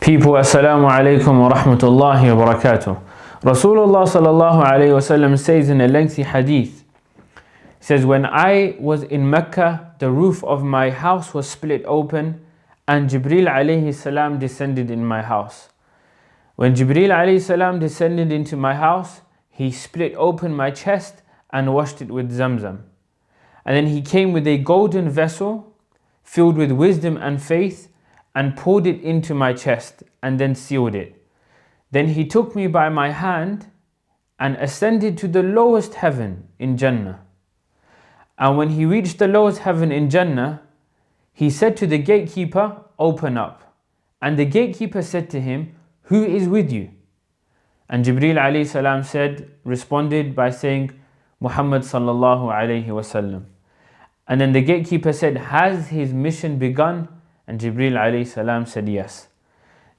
People, assalamu alaikum wa rahmatullahi wa barakatuh. Rasulullah sallallahu alayhi wa sallam says in a lengthy hadith, he says, when I was in Mecca, the roof of my house was split open and Jibreel alayhi salam descended in my house. When Jibreel alayhi salam descended into my house, he split open my chest and washed it with Zamzam. And then he came with a golden vessel filled with wisdom and faith and poured it into my chest and then sealed it. Then he took me by my hand and ascended to the lowest heaven in Jannah. And when he reached the lowest heaven in Jannah, he said to the gatekeeper, open up. And the gatekeeper said to him, who is with you? And Jibreel alayhi salam responded by saying, Muhammad sallallahu alayhi wasallam. And then the gatekeeper said, has his mission begun? And Jibreel alayhi salam said yes.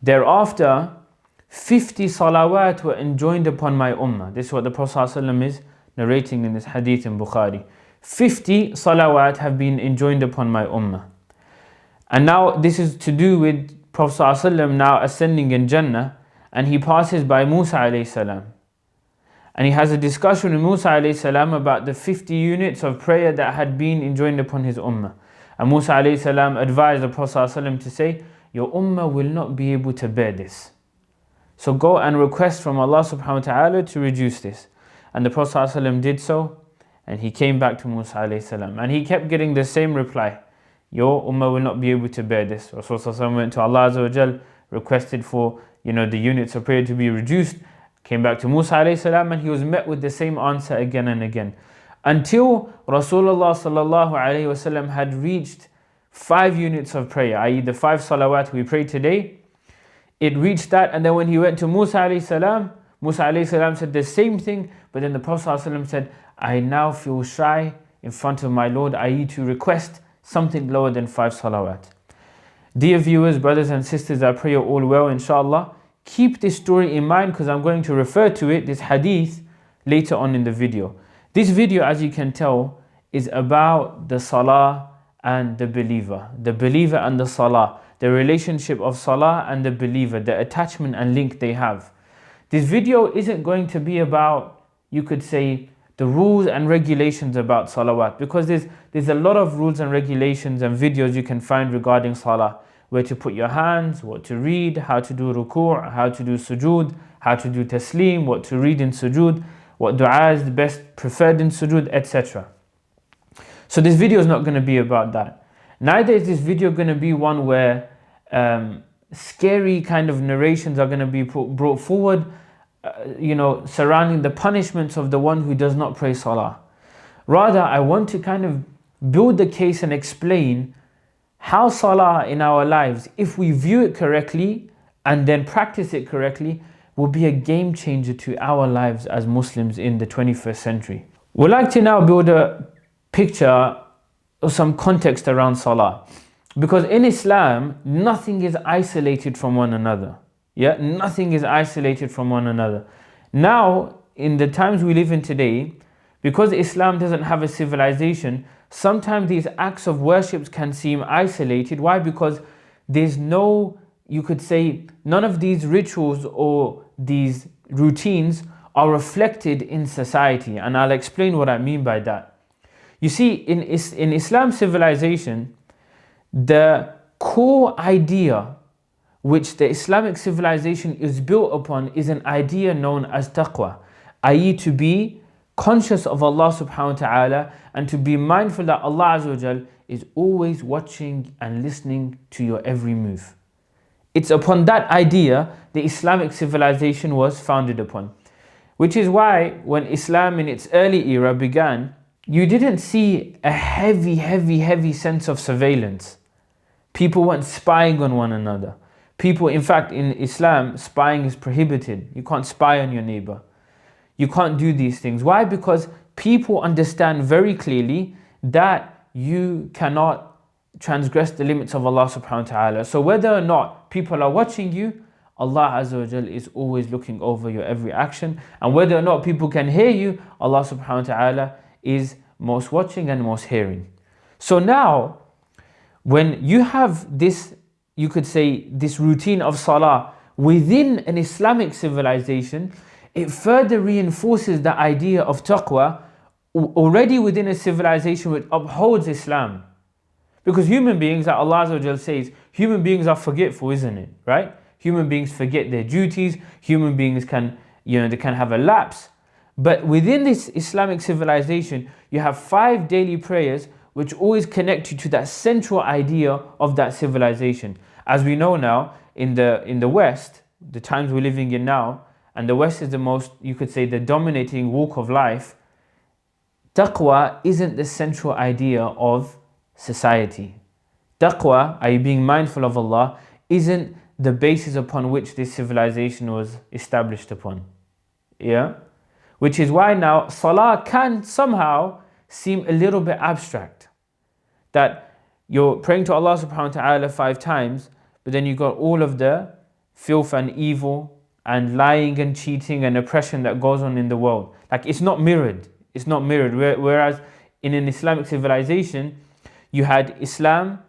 Thereafter, 50 salawat were enjoined upon my ummah. This is what the Prophet ﷺ is narrating in this hadith in Bukhari. 50 salawat have been enjoined upon my ummah. And now this is to do with Prophet ﷺ now ascending in Jannah, and he passes by Musa alayhi salam. And he has a discussion with Musa alayhi salam about the 50 units of prayer that had been enjoined upon his ummah. And Musa alayhi salam advised the Prophet ﷺ to say, your ummah will not be able to bear this. So go and request from Allah subhanahu wa ta'ala to reduce this. And the Prophet ﷺ did so, and he came back to Musa alayhi salam. And he kept getting the same reply, your ummah will not be able to bear this. Rasulullah went to Allah Azza wa Jal, requested for the units of prayer to be reduced, came back to Musa alayhi salam, and he was met with the same answer again and again. Until Rasulullah sallallahu alayhi wasallam had reached 5 units of prayer, i.e. the 5 salawat we pray today, it reached that. And then when he went to Musa alayhi salam said the same thing, but then the Prophet ﷺ said, I now feel shy in front of my Lord, i.e. to request something lower than 5 salawat. Dear viewers, brothers and sisters, I pray you're all well, inshallah. Keep this story in mind because I'm going to refer to it, this hadith, later on in the video. This video, as you can tell, is about the Ṣalāh and the believer and the Ṣalāh, the relationship of Ṣalāh and the believer, the attachment and link they have. This video isn't going to be about, you could say, the rules and regulations about salawat, because there's a lot of rules and regulations and videos you can find regarding Ṣalāh, where to put your hands, what to read, how to do ruku', how to do sujood, how to do taslim, what to read in sujood, what dua is the best preferred in sujood, etc. So this video is not going to be about that. Neither is this video going to be one where scary kind of narrations are going to be brought forward, surrounding the punishments of the one who does not pray Ṣalāh. Rather, I want to kind of build the case and explain how Ṣalāh in our lives, if we view it correctly and then practice it correctly, will be a game changer to our lives as Muslims in the 21st century. We'd like to now build a picture or some context around Ṣalāh. Because in Islam, nothing is isolated from one another. Yeah, nothing is isolated from one another. Now, in the times we live in today, because Islam doesn't have a civilization, sometimes these acts of worship can seem isolated. Why? Because there's no, you could say, none of these rituals or these routines are reflected in society. And I'll explain what I mean by that. You see, in Islam civilization, the core idea which the Islamic civilization is built upon is an idea known as taqwa, i.e. to be conscious of Allah subhanahu wa ta'ala and to be mindful that Allah Azza wa Jal is always watching and listening to your every move. It's upon that idea the Islamic civilization was founded upon. Which is why when Islam in its early era began, you didn't see a heavy sense of surveillance. People weren't spying on one another. People, in fact, in Islam, spying is prohibited. You can't spy on your neighbor. You can't do these things. Why? Because people understand very clearly that you cannot transgress the limits of Allah subhanahu wa ta'ala. So whether or not people are watching you, Allah Azza wa Jal is always looking over your every action. And whether or not people can hear you, Allah subhanahu wa ta'ala is most watching and most hearing. So now, when you have this you could say, this routine of salah within an Islamic civilization, it further reinforces the idea of taqwa already within a civilization which upholds Islam. Because human beings, like Allah Azza wa Jal says, human beings are forgetful, isn't it? Right? Human beings forget their duties. Human beings can, they can have a lapse. But within this Islamic civilization, you have 5 daily prayers which always connect you to that central idea of that civilization. As we know now, in the West, the times we're living in now, and the West is the most, you could say, the dominating walk of life, taqwa isn't the central idea of society. Taqwa, i.e. being mindful of Allah, isn't the basis upon which this civilization was established upon. Yeah? Which is why now salah can somehow seem a little bit abstract. That you're praying to Allah subhanahu wa ta'ala 5 times, but then you got all of the filth and evil and lying and cheating and oppression that goes on in the world. Like, it's not mirrored. It's not mirrored. Whereas in an Islamic civilization, you had Islam,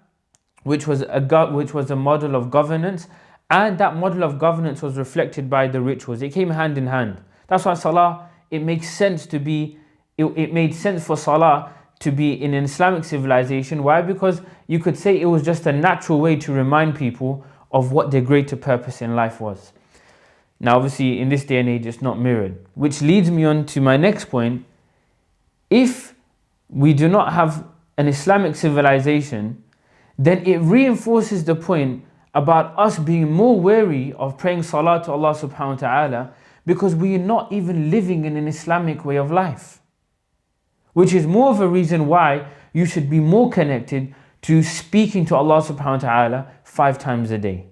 which was a model of governance, and that model of governance was reflected by the rituals. It came hand in hand. That's why salah, it makes sense to be, it made sense for salah to be in an Islamic civilization. Why? Because you could say it was just a natural way to remind people of what their greater purpose in life was. Now, obviously, in this day and age, it's not mirrored. Which leads me on to my next point. If we do not have an Islamic civilization, then it reinforces the point about us being more wary of praying salah to Allah subhanahu wa ta'ala, because we are not even living in an Islamic way of life. Which is more of a reason why you should be more connected to speaking to Allah subhanahu wa ta'ala 5 times a day.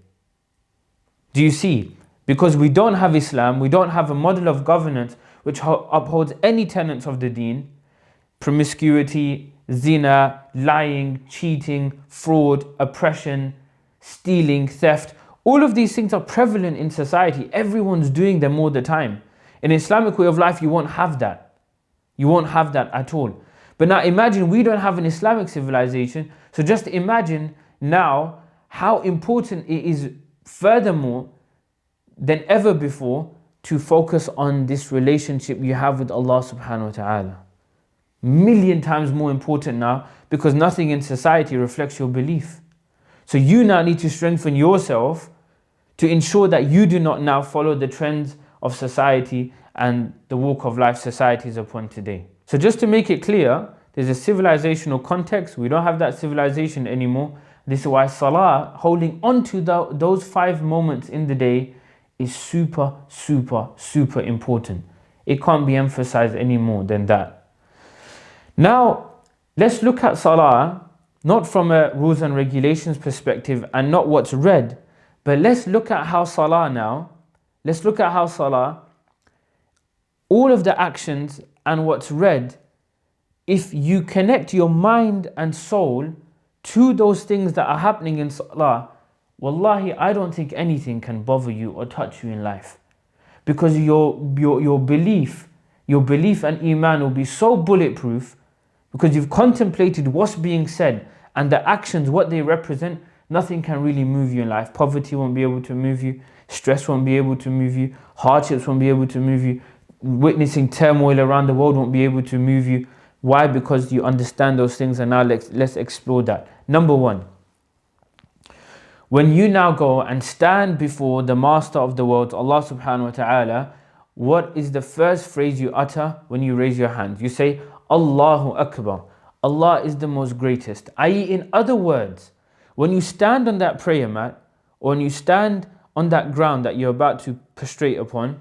Do you see? Because we don't have Islam, we don't have a model of governance which upholds any tenets of the deen. Promiscuity, zina, lying, cheating, fraud, oppression, stealing, theft. All of these things are prevalent in society. Everyone's doing them all the time. In an Islamic way of life, you won't have that. You won't have that at all. But now imagine we don't have an Islamic civilization. So just imagine now how important it is furthermore than ever before to focus on this relationship you have with Allah subhanahu wa ta'ala. Million times more important now, because nothing in society reflects your belief. So you now need to strengthen yourself to ensure that you do not now follow the trends of society and the walk of life society is upon today. So just to make it clear, there's a civilizational context. We don't have that civilization anymore. This is why salah, holding on to those 5 moments in the day, is super, super, super important. It can't be emphasized any more than that. Now, let's look at salah, not from a rules and regulations perspective and not what's read, but let's look at how salah now, all of the actions and what's read, if you connect your mind and soul to those things that are happening in salah, wallahi, I don't think anything can bother you or touch you in life. Because your belief and iman will be so bulletproof, because you've contemplated what's being said and the actions, what they represent. Nothing can really move you in life. Poverty won't be able to move you. Stress won't be able to move you. Hardships won't be able to move you. Witnessing turmoil around the world won't be able to move you. Why? Because you understand those things, and now let's explore that. Number 1. When you now go and stand before the Master of the world, Allah subhanahu wa ta'ala, what is the first phrase you utter when you raise your hand? You say, Allahu Akbar. Allah is the most greatest. I.e., in other words, when you stand on that prayer mat, or when you stand on that ground that you're about to prostrate upon,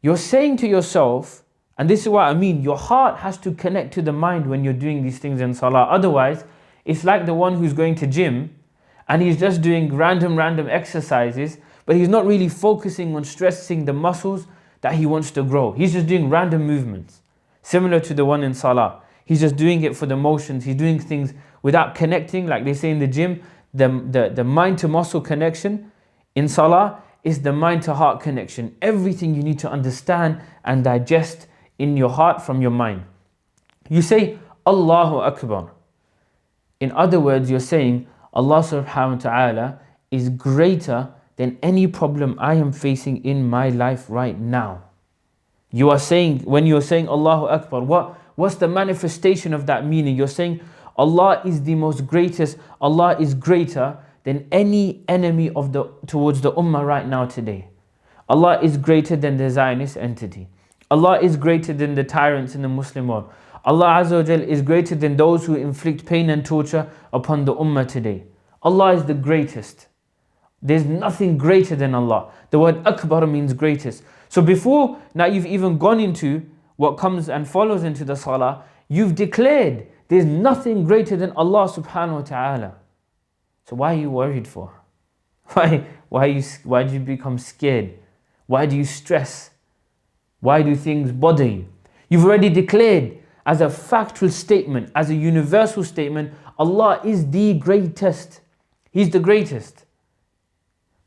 you're saying to yourself, and this is what I mean, your heart has to connect to the mind when you're doing these things in salah. Otherwise, it's like the one who's going to gym and he's just doing random exercises, but he's not really focusing on stressing the muscles that he wants to grow. He's just doing random movements, similar to the one in salah. He's just doing it for the motions. He's doing things without connecting, like they say in the gym, the mind to muscle connection. In salah is the mind to heart connection. Everything you need to understand and digest in your heart from your mind. You say Allahu Akbar. In other words, you're saying Allah subhanahu wa ta'ala is greater than any problem I am facing in my life right now. You are saying, when you're saying Allahu Akbar, what's the manifestation of that meaning? You're saying Allah is the most greatest, Allah is greater than any enemy towards the ummah right now today. Allah is greater than the Zionist entity. Allah is greater than the tyrants in the Muslim world. Allah Azza wa Jal is greater than those who inflict pain and torture upon the ummah today. Allah is the greatest. There's nothing greater than Allah. The word Akbar means greatest. So before now you've even gone into what comes and follows into the Salah, you've declared there's nothing greater than Allah subhanahu wa ta'ala. So why are you worried for? Why do you become scared? Why do you stress? Why do things bother you? You've already declared as a factual statement, as a universal statement, Allah is the greatest. He's the greatest.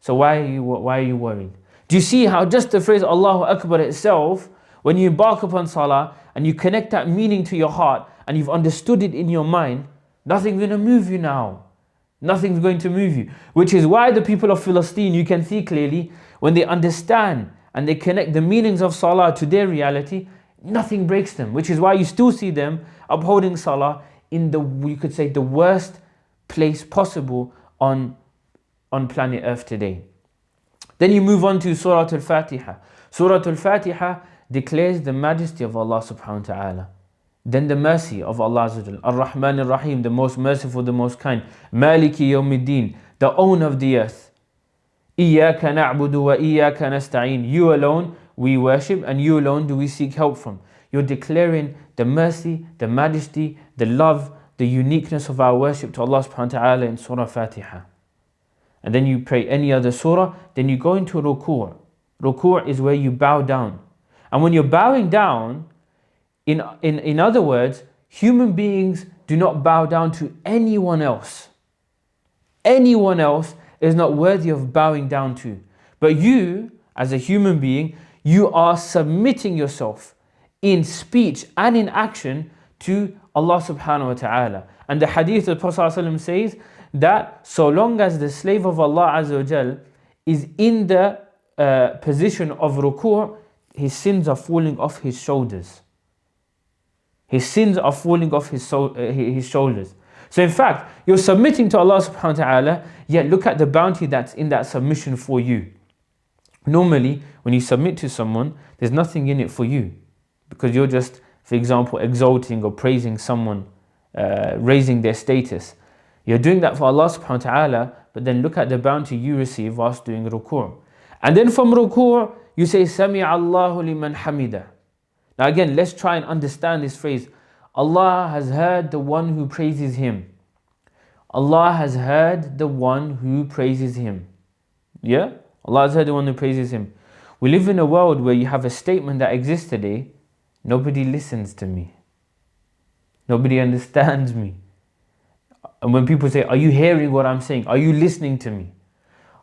So why are you worried? Do you see how just the phrase Allahu Akbar itself, when you embark upon Salah and you connect that meaning to your heart and you've understood it in your mind, nothing's going to move you now. Nothing's going to move you. Which is why the people of Palestine, you can see clearly, when they understand and they connect the meanings of Salah to their reality, nothing breaks them. Which is why you still see them upholding Salah in you could say, the worst place possible on planet Earth today. Then you move on to Surah Al-Fatiha. Surah Al-Fatiha declares the majesty of Allah subhanahu wa ta'ala. Then the mercy of Allah Azza wa Jal. Ar-Rahman Ar-Rahim, the most merciful, the most kind. Maliki Yawmiddin, the owner of the earth. Iyaka na'budu wa iyaka nasta'een. You alone we worship and you alone do we seek help from. You're declaring the mercy, the majesty, the love, the uniqueness of our worship to Allah subhanahu wa ta'ala in Surah Fatiha. And then you pray any other surah, then you go into ruku'. Ruku' is where you bow down. And when you're bowing down, in other words, human beings do not bow down to anyone else. Anyone else is not worthy of bowing down to. But you, as a human being, you are submitting yourself in speech and in action to Allah subhanahu wa ta'ala. And the hadith of the Prophet ﷺ says that so long as the slave of Allah Azza wa Jal is in the position of ruku', his sins are falling off his shoulders. His sins are falling off his shoulders. So in fact, you're submitting to Allah subhanahu wa ta'ala, yet look at the bounty that's in that submission for you. Normally, when you submit to someone, there's nothing in it for you. Because you're just, for example, exalting or praising someone, raising their status. You're doing that for Allah subhanahu wa ta'ala, but then look at the bounty you receive whilst doing ruku'. And then from ruku', you say, Sami Allahu liman hamida. Now again, let's try and understand this phrase. Allah has heard the one who praises Him. Allah has heard the one who praises Him. Yeah? Allah has heard the one who praises Him. We live in a world where you have a statement that exists today. Nobody listens to me. Nobody understands me. And when people say, are you hearing what I'm saying? Are you listening to me?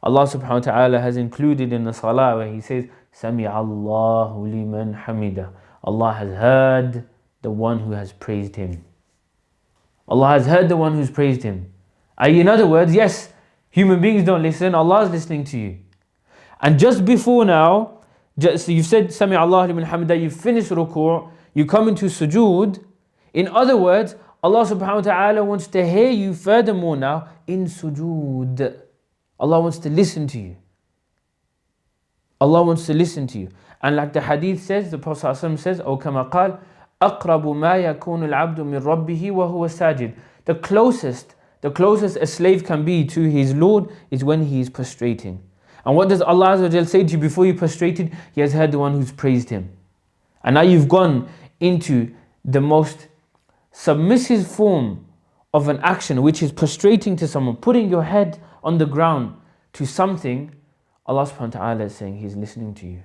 Allah subhanahu wa ta'ala has included in the Salah where He says, Sami Allahu liman hamida. Allah has heard the one who has praised Him. Allah has heard the one who's praised Him. In other words, yes, human beings don't listen, Allah is listening to you. And just before now, so you've said Sami Allahu liman hamida, you've finished ruku', you come into sujood. In other words, Allah subhanahu wa ta'ala wants to hear you furthermore now in sujood. Allah wants to listen to you. Allah wants to listen to you. And like the hadith says, the Prophet ﷺ says, O kama qal, أقرب ما يكون العبد من ربه وهو ساجد. The closest a slave can be to his Lord is when he is prostrating. And what does Allah Azza wa Jal say to you before you prostrated? He has heard the one who's praised Him. And now you've gone into the most submissive form of an action, which is prostrating to someone, putting your head on the ground to something. Allah subhanahu wa ta'ala is saying He's listening to you.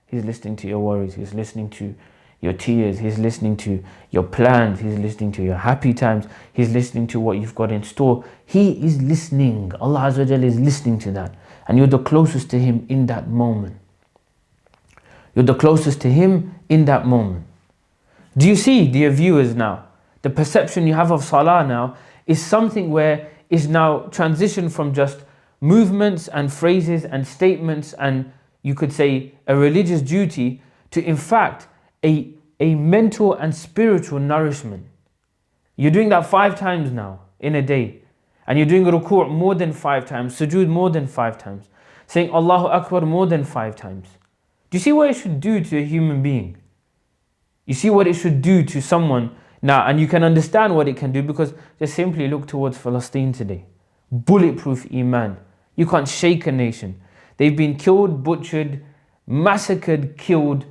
He's listening to your worries. He's listening to your tears. He's listening to your plans. He's listening to your happy times. He's listening to what you've got in store. He is listening. Allah Azza wa Jalla is listening to that. And you're the closest to Him in that moment. You're the closest to Him in that moment. Do you see, dear viewers, now, the perception you have of Salah now is something where it's now transitioned from just movements and phrases and statements, and you could say a religious duty, to in fact a mental and spiritual nourishment. You're doing that 5 times now in a day, and you're doing ruku' more than 5 times, sujood more than 5 times, saying Allahu Akbar more than 5 times. Do you see what it should do to a human being? You see what it should do to someone now, and you can understand what it can do, because just simply look towards Palestine today. Bulletproof Iman. You can't shake a nation. They've been killed, butchered, massacred, killed,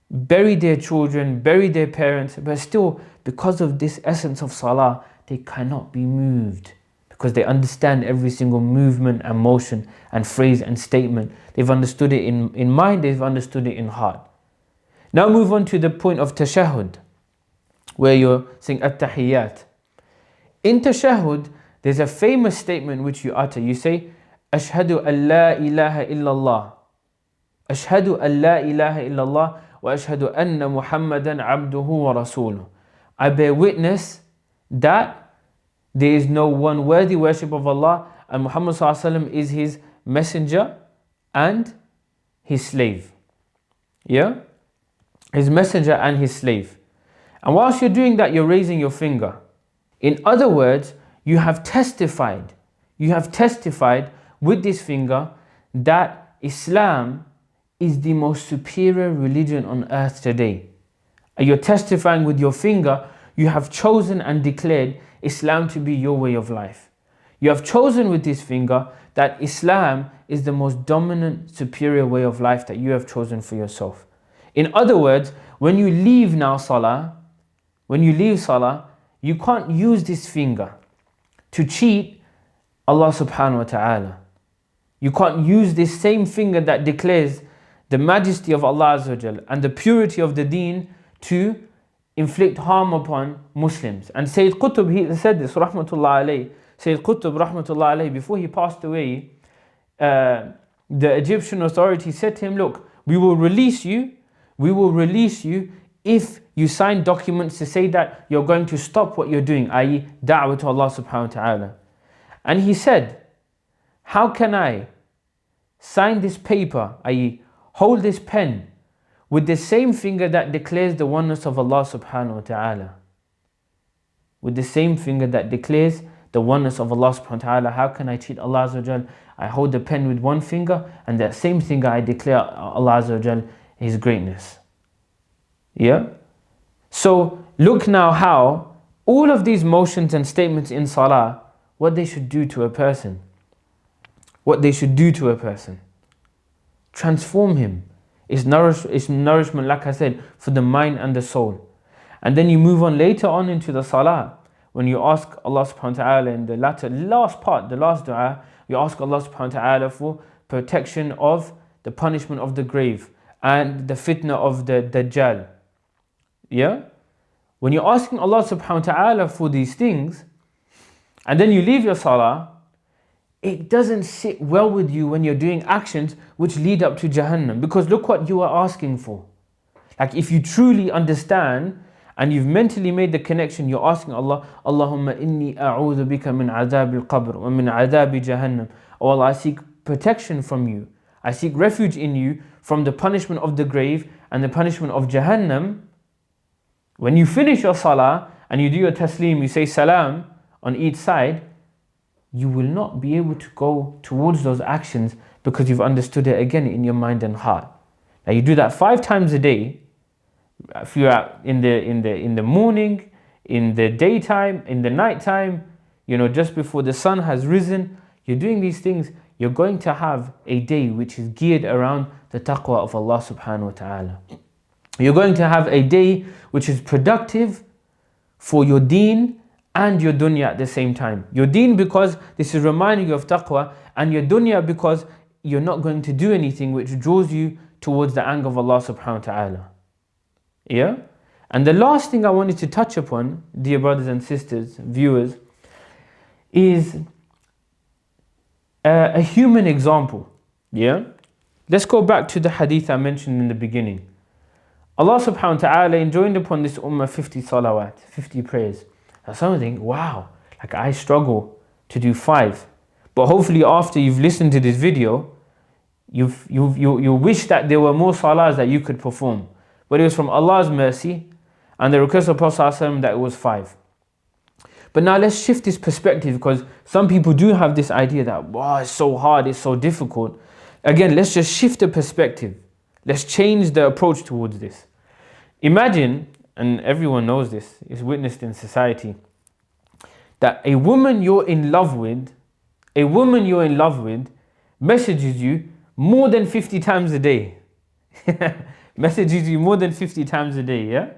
buried their children, buried their parents, but still, because of this essence of Salah, they cannot be moved, because they understand every single movement and motion and phrase and statement. They've understood it in mind, they've understood it in heart. Now move on to the point of tashahhud, where you're saying at-tahiyyat. In tashahhud, there's a famous statement which you utter. You say, Ashhadu an la ilaha illallah. Ashhadu an la ilaha illallah wa ashhadu anna Muhammadan abduhu wa rasuluh. I bear witness that there is no one worthy worship of Allah, and Muhammad sallallahu alaihi wasallam is his messenger and his slave. Yeah? His messenger and his slave. And whilst you're doing that, you're raising your finger. In other words, you have testified with this finger that Islam is the most superior religion on earth today. And you're testifying with your finger, you have chosen and declared Islam to be your way of life. You have chosen with this finger that Islam is the most dominant, superior way of life that you have chosen for yourself. In other words, when you leave now Salah, you can't use this finger to cheat Allah subhanahu wa ta'ala. You can't use this same finger that declares the majesty of Allah Azza wa Jal and the purity of the deen to inflict harm upon Muslims. And Sayyid Qutb, he said this, rahmatullah alayhi. Sayyid Qutb, rahmatullah alayhi, before he passed away, the Egyptian authorities said to him, look, we will release you if you sign documents to say that you're going to stop what you're doing, i.e. da'wah to Allah subhanahu wa ta'ala. And he said, how can I sign this paper, i.e. hold this pen, with the same finger that declares the oneness of Allah subhanahu wa ta'ala? With the same finger that declares the oneness of Allah subhanahu wa ta'ala, how can I cheat Allah Azza wa Jal? I hold the pen with one finger, and that same finger I declare Allah Azza wa Jal His greatness. Yeah? So look now how all of these motions and statements in Salah, what they should do to a person. What they should do to a person. Transform him. It's nourishment, like I said, for the mind and the soul. And then you move on later on into the Salah. When you ask Allah subhanahu wa ta'ala in the last part, the last dua, you ask Allah subhanahu wa ta'ala for protection of the punishment of the grave and the fitna of the Dajjal. Yeah? When you're asking Allah subhanahu wa ta'ala for these things, and then you leave your Salah, it doesn't sit well with you when you're doing actions which lead up to Jahannam. Because look what you are asking for. Like if you truly understand and you've mentally made the connection, you're asking Allah, Allahumma inni a'udhu bika min adhab al-qabr wa min adhab Jahannam. Oh Allah, I seek protection from you. I seek refuge in you from the punishment of the grave and the punishment of Jahannam. When you finish your Salah and you do your taslim, you say salam on each side, you will not be able to go towards those actions because you've understood it again in your mind and heart. Now you do that 5 times a day. If you're out in the morning, in the daytime, in the nighttime, just before the sun has risen, you're doing these things, you're going to have a day which is geared around the taqwa of Allah subhanahu wa ta'ala. You're going to have a day which is productive for your deen and your dunya at the same time. Your deen because this is reminding you of taqwa, and your dunya because you're not going to do anything which draws you towards the anger of Allah subhanahu wa ta'ala. Yeah? And the last thing I wanted to touch upon, dear brothers and sisters, viewers, is a human example. Yeah? Let's go back to the hadith I mentioned in the beginning. Allah subhanahu wa ta'ala enjoined upon this ummah 50 salawat, 50 prayers. Now some think, wow, like I struggle to do 5. But hopefully after you've listened to this video, you wish that there were more salahs that you could perform. But it was from Allah's mercy and the request of Prophet ﷺ that it was 5. But now let's shift this perspective, because some people do have this idea that, wow, it's so hard, it's so difficult. Again, let's just shift the perspective. Let's change the approach towards this. Imagine, and everyone knows this, it's witnessed in society, that a woman you're in love with messages you more than 50 times a day. Messages you more than 50 times a day, yeah?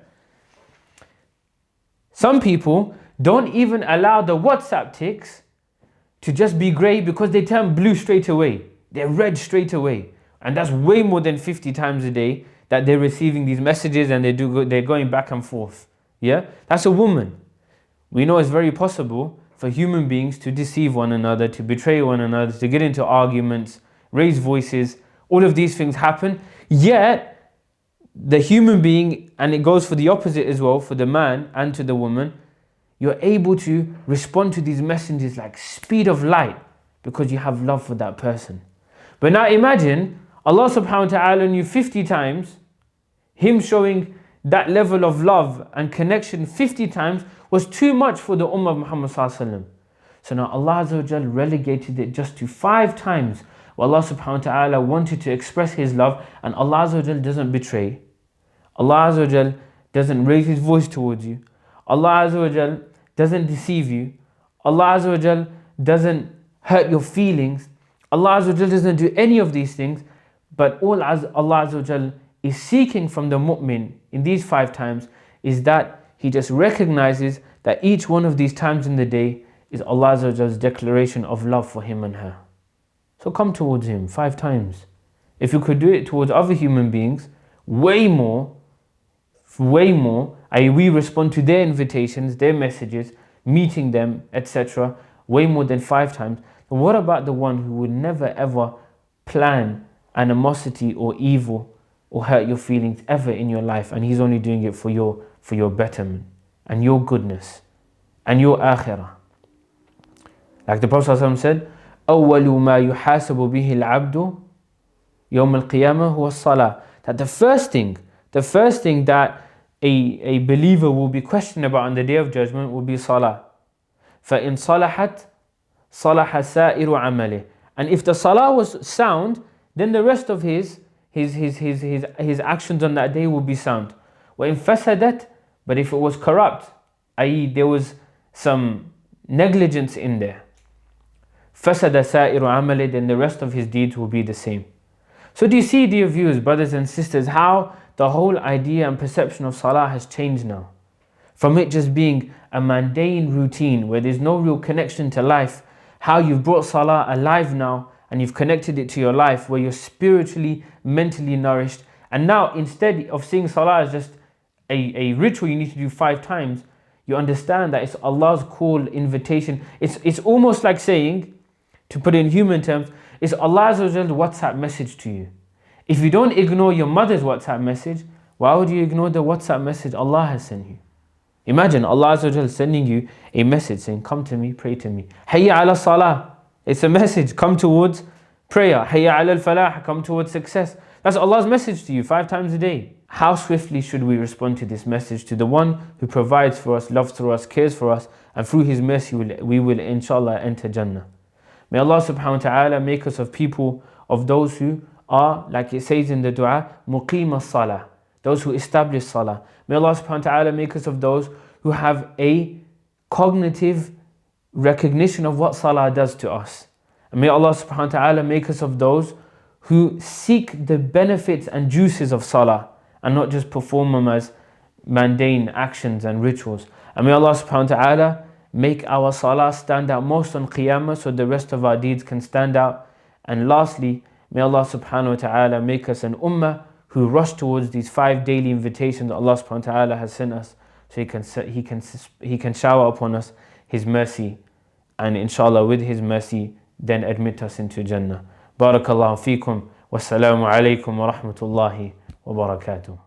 Some people don't even allow the WhatsApp ticks to just be grey, because they turn blue straight away. They're red straight away. And that's way more than 50 times a day that they're receiving these messages, and they're going back and forth. Yeah? That's a woman. We know it's very possible for human beings to deceive one another, to betray one another, to get into arguments, raise voices. All of these things happen. Yet, the human being, and it goes for the opposite as well, for the man and to the woman, you're able to respond to these messages like speed of light, because you have love for that person. But now imagine Allah subhanahu wa ta'ala knew 50 times, Him showing that level of love and connection 50 times was too much for the Ummah of Muhammad sallallahu alaihi wasallam. So now Allah Azza wa Jal relegated it just to 5 times where Allah subhanahu wa ta'ala wanted to express His love, and Allah Azza wa Jal doesn't betray. Allah Azza wa Jal doesn't raise His voice towards you. Allah Azza wa Jal doesn't deceive you. Allah Azza wa Jal doesn't hurt your feelings. Allah Azza wa Jal doesn't do any of these things. But all Allah Azza wa Jal is seeking from the mu'min in these 5 times is that he just recognizes that each one of these times in the day is Allah Azza wa Jal's declaration of love for him and her. So come towards Him 5 times. If you could do it towards other human beings, way more, i.e. we respond to their invitations, their messages, meeting them, etc., way more than 5 times. Then what about the one who would never ever plan animosity or evil or hurt your feelings ever in your life, and he's only doing it for your betterment and your goodness and your akhirah? Like the Prophet ﷺ said, أول ما يحاسب به العبد يوم القيامة هو الصلاة. That the first thing that a believer will be questioned about on the Day of Judgment will be Salah. فإن صلحت صلح سائر عمله. And if the Salah was sound, then the rest of his actions on that day will be sound. وإن فسدت, but if it was corrupt, i.e. there was some negligence in there, فسد سائر عمله, then the rest of his deeds will be the same. So do you see, dear viewers, brothers and sisters, how the whole idea and perception of Salah has changed now? From it just being a mundane routine where there's no real connection to life, how you've brought Salah alive now and you've connected it to your life, where you're spiritually, mentally nourished. And now, instead of seeing Salah as just a ritual you need to do 5 times, you understand that it's Allah's call, invitation. It's almost like saying, to put it in human terms, it's Allah's WhatsApp message to you. If you don't ignore your mother's WhatsApp message, why would you ignore the WhatsApp message Allah has sent you? Imagine Allah sending you a message saying, come to me, pray to me. Hayya ala salah. It's a message, come towards prayer. Hayya ala al-falah, come towards success. That's Allah's message to you 5 times a day. How swiftly should we respond to this message, to the one who provides for us, loves for us, cares for us, and through His mercy we will inshallah enter Jannah. May Allah subhanahu wa ta'ala make us of people, of those who are, like it says in the dua, muqim as-salah, those who establish salah. May Allah subhanahu wa ta'ala make us of those who have a cognitive recognition of what salah does to us. And may Allah subhanahu wa ta'ala make us of those who seek the benefits and juices of salah and not just perform them as mundane actions and rituals. And may Allah subhanahu wa ta'ala make our salah stand out most on Qiyamah, so the rest of our deeds can stand out. And lastly, may Allah subhanahu wa ta'ala make us an ummah who rush towards these 5 daily invitations that Allah subhanahu wa ta'ala has sent us, so He can shower upon us His mercy, and inshallah with His mercy then admit us into Jannah. Barakallahu feekum. Wassalamu alaikum wa rahmatullahi wa barakatuh.